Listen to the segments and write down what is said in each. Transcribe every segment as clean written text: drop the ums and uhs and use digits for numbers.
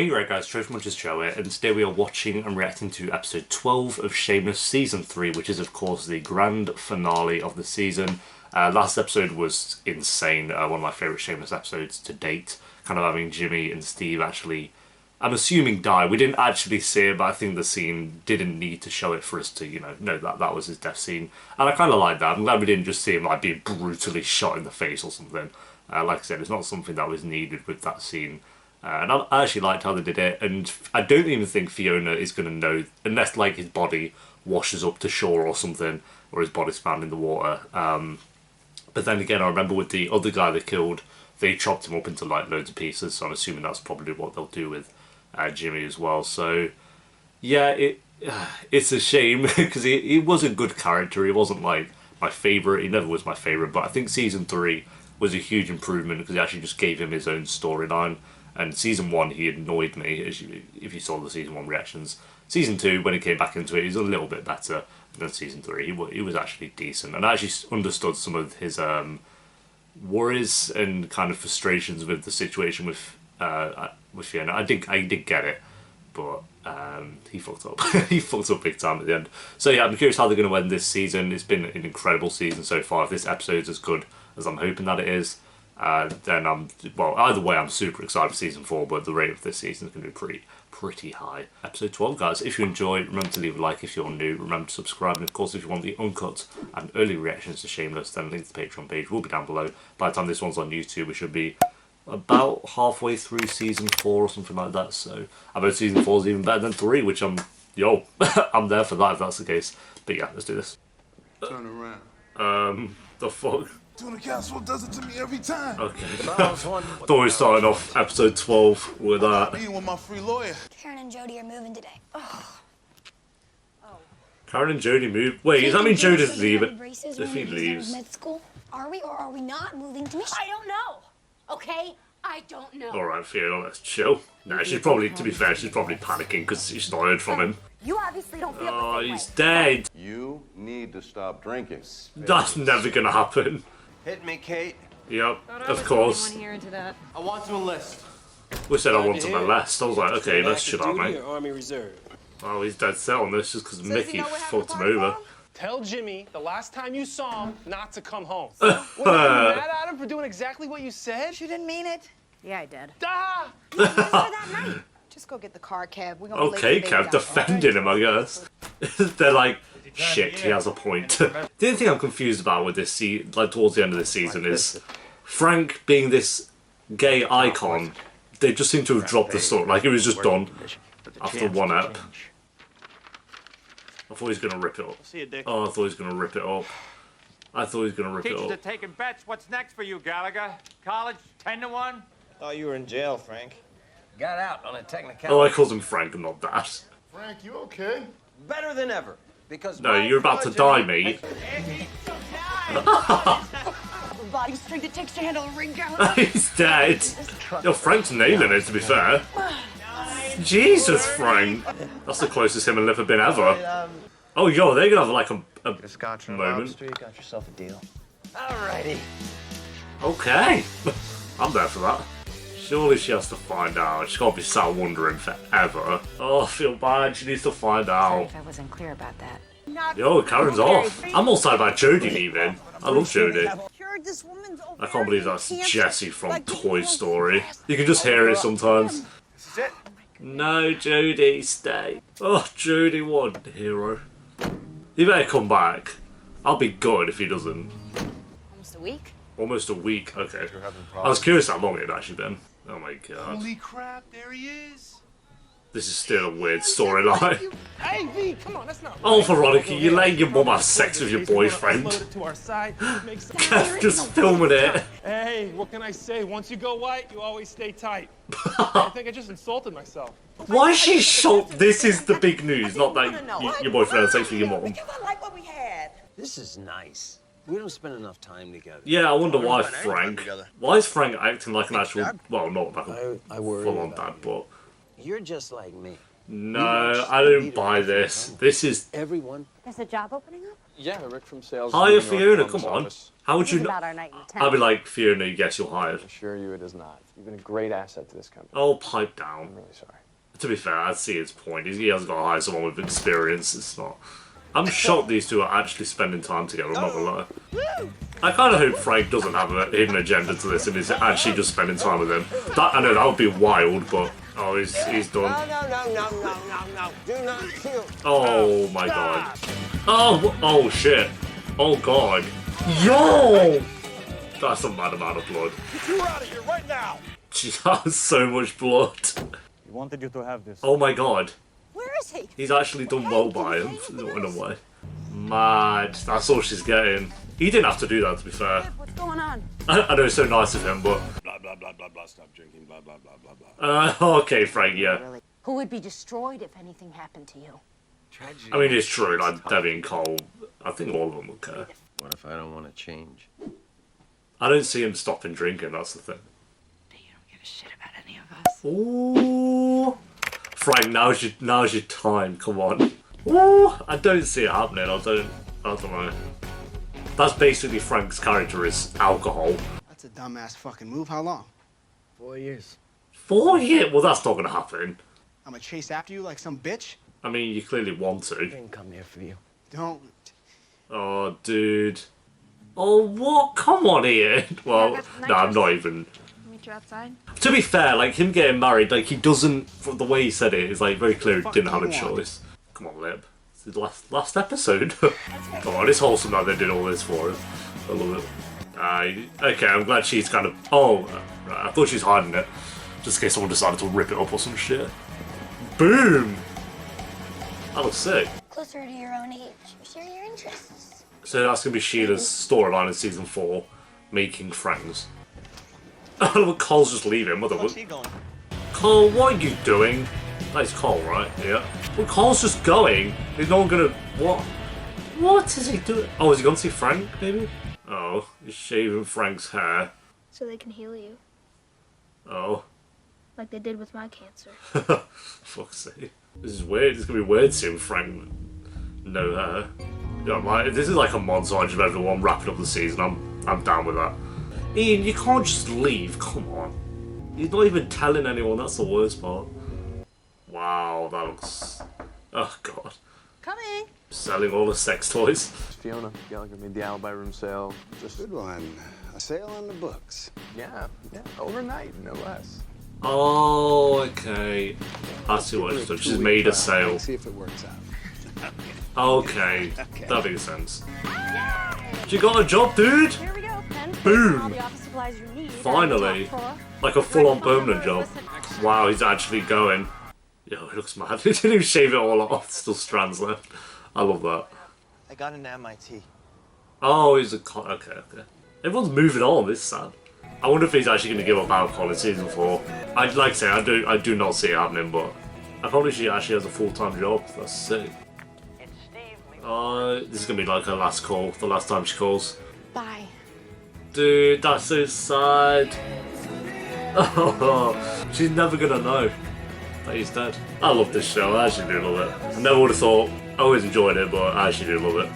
Hey right guys, Trophmuncher's Joe here, and today we are watching and reacting to episode 12 of Shameless Season 3, which is of course the grand finale of the season. Last episode was insane, one of my favourite Shameless episodes to date. Kind of having Jimmy and Steve actually, I'm assuming, die. We didn't actually see it, but I think the scene didn't need to show it for us to, know that that was his death scene. And I kind of like that. I'm glad we didn't just see him like being brutally shot in the face or something. Like I said, it's not something that was needed with that scene. And I actually liked how they did it, and I don't even think Fiona is going to know, unless like his body washes up to shore or something, or his body's found in the water. But then again, I remember with the other guy they killed, they chopped him up into like loads of pieces, so I'm assuming that's probably what they'll do with Jimmy as well. So yeah, it's a shame, because he was a good character. He wasn't like my favourite, he never was my favourite, but I think Season 3 was a huge improvement, because it actually just gave him his own storyline. And Season 1, he annoyed me, if you saw the Season 1 reactions. Season 2, when he came back into it, he was a little bit better than Season 3. He was actually decent. And I actually understood some of his worries and kind of frustrations with the situation with Fiona. I did get it, but he fucked up. He fucked up big time at the end. So yeah, I'm curious how they're going to end this season. It's been an incredible season so far. If this episode's as good as I'm hoping that it is, then either way I'm super excited for Season 4, but the rate of this season is going to be pretty high. Episode 12 guys, if you enjoyed, remember to leave a like. If you're new, remember to subscribe, and of course if you want the uncut and early reactions to Shameless, then link to the Patreon page will be down below. By the time this one's on YouTube, we should be about halfway through Season 4 or something like that, so I bet Season 4 is even better than 3, which I'm there for that if that's the case. But yeah, let's do this. Turn around. The fuck? Tuna casserole does it to me every time. Okay. Thought we were starting off episode 12 with that. Meeting with my free lawyer. Karen and Jody are moving today. Oh. Karen and Jody move. Wait, does that mean Jody's leaving? If he leaves. Med school? Are we or are we not moving to Michigan? I don't know. Okay? I don't know. Alright, Fiona, let's chill. Nah, she's probably, to be fair, she's probably panicking because she's not heard from him. You obviously don't feel Oh, the same he's way. dead. You need to stop drinking. That's never gonna happen. Hit me, Kate. Yep, of course. I want to enlist. We said I want to molest. I was like, okay, let's chill out, mate. Army Reserve. Oh, he's dead set on this just because Mickey fucked him over. Tell Jimmy the last time you saw him not to come home. Were you mad at him for doing exactly what you said? You didn't mean it. Yeah, I did. Ah! that night. Just go get the car, Kev. We're gonna Okay, Kev, defending him, I guess. They're like, shit, he has a point. The only thing I'm confused about with this like towards the end of this season is Frank being this gay icon. They just seem to have dropped the story. Like, it was just done after one ep. I thought he was gonna rip it up. Oh, I thought he was gonna rip it up. I thought he was gonna rip it Teachers are up. taking bets. What's next for you, Gallagher? College, 10-1? Thought you were in jail, Frank. Got out on a technicality. Oh, I called him Frank and not that. Frank, you okay? Better than ever. Because No, you're about to die, mate. body strength it takes to handle a ring count. He's dead. Yo, Frank's nailing it, to be fair. Jesus, Frank. That's the closest him and Lip have been ever. Oh, yo, they're gonna have like a moment. You got yourself a deal. Alrighty. Okay. I'm there for that. Surely she has to find out. She's gotta be sat wondering forever. Oh, I feel bad. She needs to find Sorry out. if I wasn't clear about that. Yo, Karen's off. I'm all excited about Jody leaving. I love Jody. I can't believe that's Jessie from Toy Story. You can just hear it sometimes. This is it. No, Jody, stay. Oh, Jody, what a hero. He better come back. I'll be good if he doesn't. Almost a week? Almost a week, okay. I was curious how long it had actually been. Oh my god. Holy crap, there he is. This is still a weird storyline. Hey, V, come on, that's not right. Oh, Veronica, you're letting your mum have sex with your Upload boyfriend. it to our site. Make some- Just filming it. Hey, what can I say? Once you go white, you always stay tight. I think I just insulted myself. Why is she shocked? This is the big news, not that your boyfriend had sex with your mum. Because I like what we had. This is nice. We don't spend enough time together. Yeah, I wonder why Frank. Why is Frank acting like an actual, well, not like a I worry full-on about dad, but You're just like me. no, I don't buy this. This is Everyone. There's a job opening up? Yeah, Rick from sales. Hire Fiona, come on. How would This you is know? about our night in town. I'd be like, Fiona, yes, you're hired. I assure you it is not. You've been a great asset to this company. Oh, pipe down. I'm really sorry. To be fair, I see his point. He hasn't got to hire someone with experience. It's not. I'm shocked these two are actually spending time together, I'm not gonna lie. I kind of hope Frank doesn't have a hidden agenda to this and is actually just spending time with him. That, I know that would be wild, but oh, he's done. No. Do not kill. Oh my god. Oh shit. Oh god. Yo! That's a mad amount of blood. Get you out of here right now! She has so much blood. He wanted you to have this. Oh my god. Where is he? He's actually done well by him, in a way. Mad. That's all she's getting. He didn't have to do that, to be fair. What's going on? I know it's so nice of him, but... Blah, blah, blah, blah, blah. Stop drinking. Blah, blah, blah, blah, blah. Okay, Frank, yeah. Who would be destroyed if anything happened to you? Tragedy. I mean, it's true, like, Debbie and Cole, I think all of them would care. What if I don't want to change? I don't see him stopping drinking, that's the thing. You don't give a shit about any of us. Ooh. Frank, now's your time, come on. Ooh, I don't see it happening, I don't know. That's basically Frank's character is alcohol. That's a dumbass fucking move. How long? 4 years. 4 years? Well, that's not gonna happen. I'm gonna chase after you like some bitch? I mean, you clearly want to. Didn't come here for you. Don't. Oh, dude. Oh, what? Come on, Ian. Well, no, I'm not even... Meet you outside. To be fair, like, him getting married, like, he doesn't... From the way he said it, it's, like, very clear he didn't have a choice. Come on, Lib. It's the last episode. Come on, it's wholesome that they did all this for him. I love it. Okay, I'm glad she's kind of... Oh, right, I thought she was hiding it. Just in case someone decided to rip it up or some shit. Boom! That looks sick. Closer to your own age. Share your interests. So that's going to be Sheila's storyline in season 4, making friends. Oh, Cole's just leaving. What the... Cole, what are you doing? That's Cole, right? Yeah. Well, Cole's just going. Is no one going to... What? What is he doing? Oh, is he going to see Frank, maybe? Oh, he's shaving Frank's hair. So they can heal you, Oh. like they did with my cancer. Fuck's sake. This is weird. It's going to be weird seeing Frank with no hair. Yeah, like, this is like a montage of everyone wrapping up the season. I'm down with that. Ian, you can't just leave. Come on. He's not even telling anyone. That's the worst part. Wow, that looks... Oh, God. Coming. Selling all the sex toys. Fiona Gallagher made the alibi room sale. Just Good one. A sale on the books. yeah, overnight, no less. Oh, okay. I see what she's done. She's made a sale. See if it works out. Okay, that makes sense. She got a job, dude! Here we go, pen. Boom. All the office supplies you need. Finally. Like a full-on permanent job. Wow, he's actually going. Yo, it looks mad. He didn't even shave it all off. Still strands left. I love that. I got into MIT. Oh, he's a... Okay. Everyone's moving on. This is sad. I wonder if he's actually going to give up alcohol in season 4. I'd like to say, I do not see it happening, but... I probably she actually has a full-time job. That's sick. This is going to be like her last call. The last time she calls. Bye. Dude, that's so sad. Oh, she's never going to know that he's dead. I love this show. I actually do love it. I never would have thought. I always enjoyed it, but I actually do love it.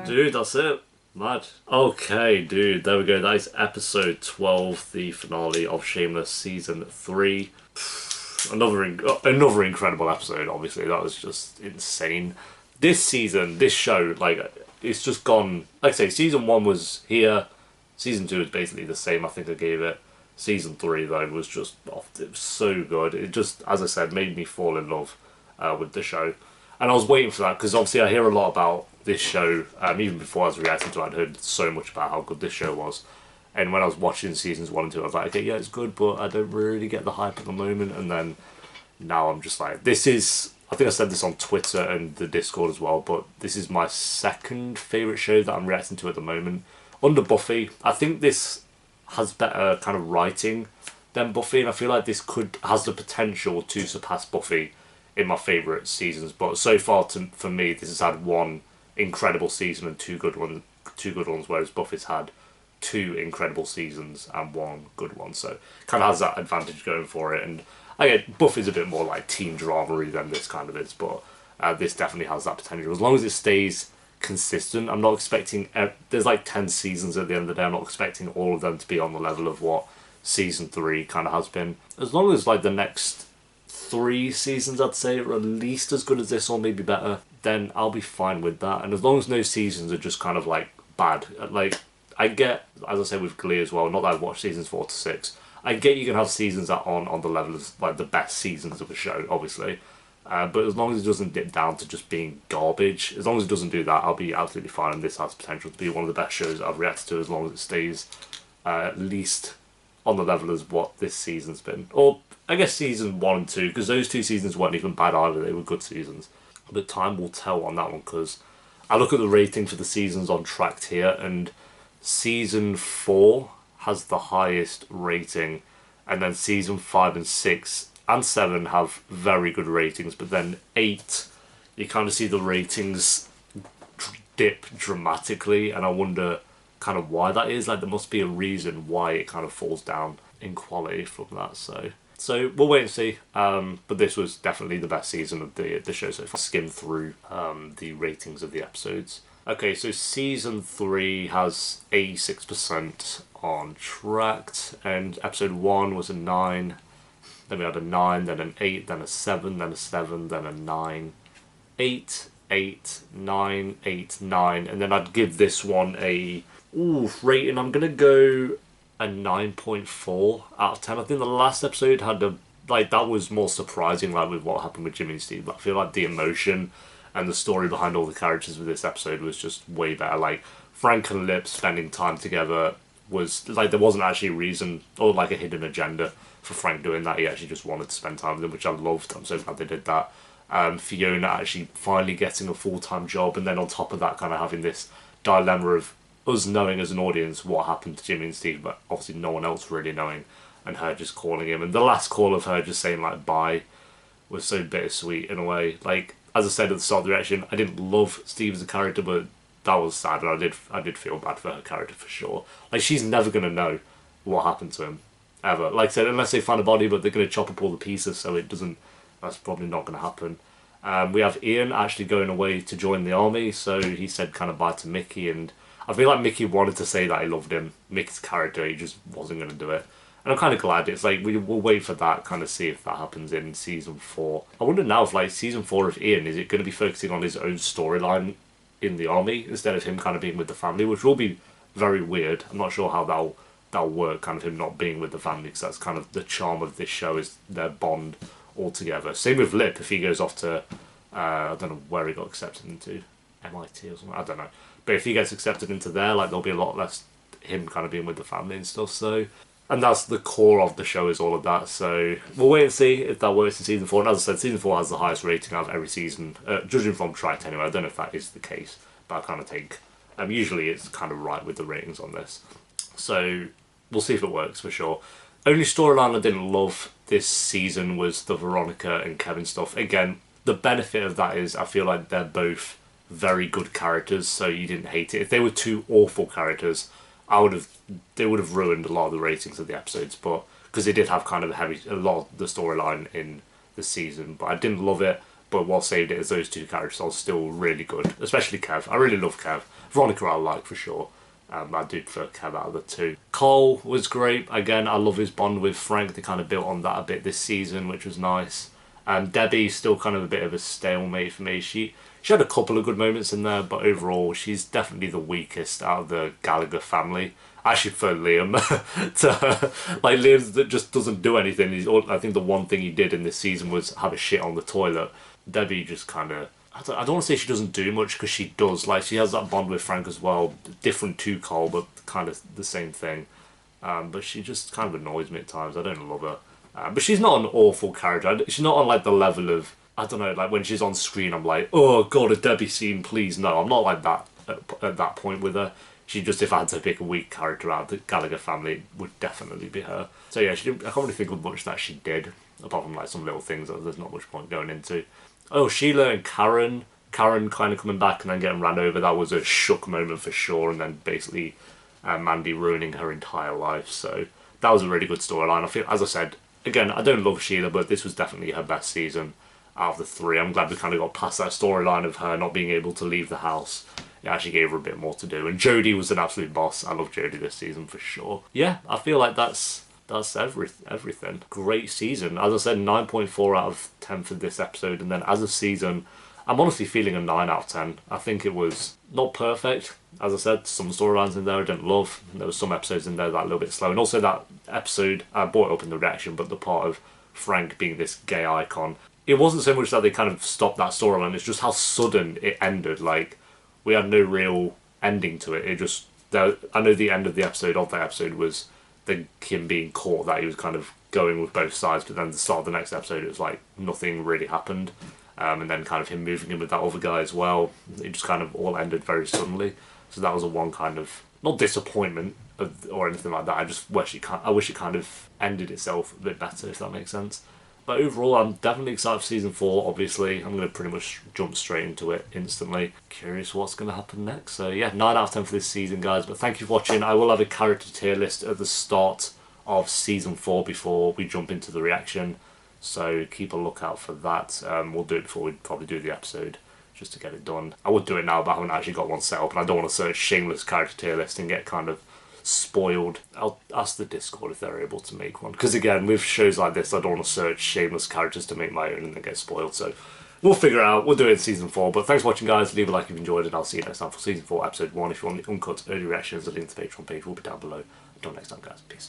Dude, that's it. Mad. Okay, dude, there we go. That is episode 12, the finale of Shameless season 3. Another incredible episode, obviously. That was just insane. This season, this show, like, it's just gone... Like I say, season 1 was here. Season 2 is basically the same, I think I gave it. Season 3, though, was just... it was so good. It just, as I said, made me fall in love with the show. And I was waiting for that, because obviously I hear a lot about this show. Even before I was reacting to it, I'd heard so much about how good this show was. And when I was watching seasons 1 and 2, I was like, okay, yeah, it's good, but I don't really get the hype at the moment. And then now I'm just like, this is... I think I said this on Twitter and the Discord as well, but this is my second favourite show that I'm reacting to at the moment. Under Buffy, I think this has better kind of writing than Buffy, and I feel like this has the potential to surpass Buffy in my favourite seasons. But so far, for me, this has had one incredible season and two good ones, whereas Buffy's had 2 incredible seasons and 1 good one. So kind of has that advantage going for it. And I get Buffy's a bit more like teen drama-y than this kind of is, but this definitely has that potential. As long as it stays consistent, I'm not expecting... there's like 10 seasons at the end of the day. I'm not expecting all of them to be on the level of what season 3 kind of has been. As long as like the next 3 seasons, I'd say, are at least as good as this or maybe better, then I'll be fine with that. And as long as no seasons are just kind of like bad. Like, I get, as I said with Glee as well, not that I've watched seasons 4 to 6, I get you can have seasons that aren't on the level of like the best seasons of a show, obviously. But as long as it doesn't dip down to just being garbage, as long as it doesn't do that, I'll be absolutely fine. And this has potential to be one of the best shows I've reacted to, as long as it stays at least on the level as what this season's been. Or I guess season 1 and 2, because those 2 seasons weren't even bad either, they were good seasons. But time will tell on that one, because I look at the rating for the seasons on Tracked here, and season 4 has the highest rating, and then season 5 and 6 and 7 have very good ratings, but then 8, you kind of see the ratings dip dramatically, and I wonder kind of why that is. Like, there must be a reason why it kind of falls down in quality from that, so we'll wait and see. But this was definitely the best season of the show so far. Skim through the ratings of the episodes. Okay, so season 3 has 86% on Tracked, and episode 1 was a 9. Then we had a 9, then an 8, then a 7, then a 7, then a 9. 8, 8, 9, 8, 9. And then I'd give this one a rating. I'm going to go a 9.4 out of 10. I think the last episode had that was more surprising, like with what happened with Jimmy and Steve. But I feel like the emotion and the story behind all the characters of this episode was just way better. Like, Frank and Lip spending time together was like, there wasn't actually a reason or like a hidden agenda for Frank doing that. He actually just wanted to spend time with them, which I loved. I'm so glad they did that. Fiona actually finally getting a full-time job, and then on top of that kind of having this dilemma of us knowing as an audience what happened to Jimmy and Steve, but obviously no one else really knowing, and her just calling him, and the last call of her just saying like bye was so bittersweet in a way. Like, as I said at the start of the reaction, I didn't love Steve as a character, but that was sad, and I did feel bad for her character for sure. Like, she's never gonna know what happened to him ever. Like I said, unless they find a body, but they're gonna chop up all the pieces, so it doesn't. That's probably not gonna happen. We have Ian actually going away to join the army, so he said kind of bye to Mickey, and I feel like Mickey wanted to say that he loved him. Mickey's character, he just wasn't going to do it. And I'm kind of glad. It's like, we'll wait for that, kind of see if that happens in season 4. I wonder now if like season 4 of Ian, is it going to be focusing on his own storyline in the army instead of him kind of being with the family, which will be very weird. I'm not sure how that'll work, kind of him not being with the family, because that's kind of the charm of this show, is their bond all together. Same with Lip, if he goes off to, I don't know where he got accepted into, MIT or something, I don't know. But if he gets accepted into there, like, there'll be a lot less him kind of being with the family and stuff, so... And that's the core of the show, is all of that, so we'll wait and see if that works in season 4. And as I said, season 4 has the highest rating out of every season, judging from Tracked anyway. I don't know if that is the case, but I kind of think usually it's kind of right with the ratings on this. So we'll see if it works for sure. Only storyline I didn't love this season was the Veronica and Kevin stuff. Again, the benefit of that is I feel like they're both very good characters, so you didn't hate it. If they were 2 awful characters, they would have ruined a lot of the ratings of the episodes, but because they did have kind of a lot of the storyline in the season. But I didn't love it, but what saved it is those 2 characters are still really good, especially Kev. I really love Kev. Veronica I like for sure. I do prefer Kev out of the 2. Cole was great. Again, I love his bond with Frank. They kind of built on that a bit this season, which was nice. Debbie's still kind of a bit of a stalemate for me. She had a couple of good moments in there, but overall, she's definitely the weakest out of the Gallagher family. I actually prefer Liam to her. Like, Liam that just doesn't do anything. I think the one thing he did in this season was have a shit on the toilet. Debbie just kind of... I don't want to say she doesn't do much, because she does. Like, she has that bond with Frank as well. Different to Cole, but kind of the same thing. But she just kind of annoys me at times. I don't love her. But she's not an awful character. She's not on, like, the level of... I don't know, like, when she's on screen, I'm like, oh, God, a Debbie scene, please. No, I'm not like that at that point with her. She just, if I had to pick a weak character out of the Gallagher family, it would definitely be her. So, yeah, I can't really think of much that she did, apart from, like, some little things that there's not much point going into. Oh, Sheila and Karen. Karen kind of coming back and then getting ran over. That was a shook moment for sure. And then basically Mandy ruining her entire life. So that was a really good storyline. I feel, as I said, again, I don't love Sheila, but this was definitely her best season. out of the three. I'm glad we kind of got past that storyline of her not being able to leave the house. It actually gave her a bit more to do. And Jodie was an absolute boss. I love Jodie this season for sure. Yeah, I feel like that's everything. Great season. As I said, 9.4 out of 10 for this episode. And then as a season, I'm honestly feeling a 9 out of 10. I think it was not perfect. As I said, some storylines in there I didn't love. There were some episodes in there that were a little bit slow. And also that episode, I brought it up in the reaction, but the part of Frank being this gay icon, it wasn't so much that they kind of stopped that storyline, it's just how sudden it ended. Like, we had no real ending to it. It just, I know the end of that episode was him being caught, that he was kind of going with both sides, but then the start of the next episode, it was like nothing really happened. And then kind of him moving in with that other guy as well. It just kind of all ended very suddenly. So that was a one kind of, not disappointment or anything like that. I just wish it kind of ended itself a bit better, if that makes sense. But overall, I'm definitely excited for season 4. Obviously, I'm going to pretty much jump straight into it instantly. Curious what's going to happen next. So yeah, 9 out of 10 for this season, guys. But thank you for watching. I will have a character tier list at the start of season 4 before we jump into the reaction. So keep a lookout for that. We'll do it before we probably do the episode, just to get it done. I would do it now, but I haven't actually got one set up, and I don't want to search Shameless character tier list and get kind of spoiled. I'll ask the Discord if they're able to make one, because again, with shows like this, I don't want to search Shameless characters to make my own and then get spoiled. So we'll figure it out. We'll do it in season 4. But thanks for watching, guys. Leave a like if you enjoyed it. I'll see you next time for season 4, episode 1. If you want the uncut early reactions, the link to the Patreon page will be down below. Until next time, guys. Peace.